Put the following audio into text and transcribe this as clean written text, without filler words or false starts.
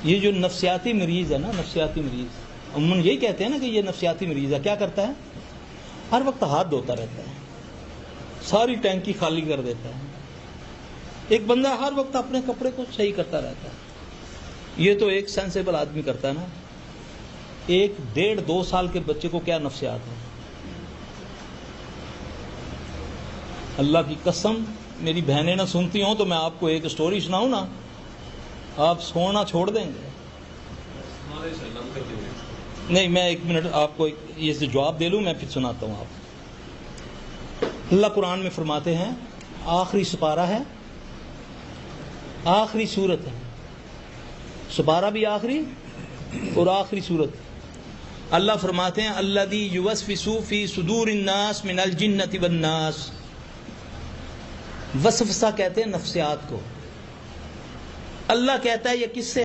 یہ جو نفسیاتی مریض ہے نا، نفسیاتی مریض عموماً یہی کہتے ہیں نا کہ یہ نفسیاتی مریض ہے، کیا کرتا ہے؟ ہر وقت ہاتھ دھوتا رہتا ہے، ساری ٹینکی خالی کر دیتا ہے۔ ایک بندہ ہر وقت اپنے کپڑے کو صحیح کرتا رہتا ہے، یہ تو ایک سینسیبل آدمی کرتا ہے نا۔ 1-1.5-2 سال کے بچے کو کیا نفسیات ہے؟ اللہ کی قسم، میری بہنیں نہ سنتی ہوں تو میں آپ کو ایک سٹوری سناؤں نا، آپ سونا چھوڑ دیں گے۔ نہیں، میں 1 منٹ آپ کو یہ جواب دے لوں، میں پھر سناتا ہوں آپ۔ اللہ قرآن میں فرماتے ہیں، آخری سپارہ ہے، آخری سورت ہے، سپارہ بھی آخری اور آخری سورت۔ اللہ فرماتے ہیں الذی یوسوس فی صدور الناس من الجنۃ والناس۔ وسوسہ کہتے ہیں نفسیات کو۔ اللہ کہتا ہے یہ کس سے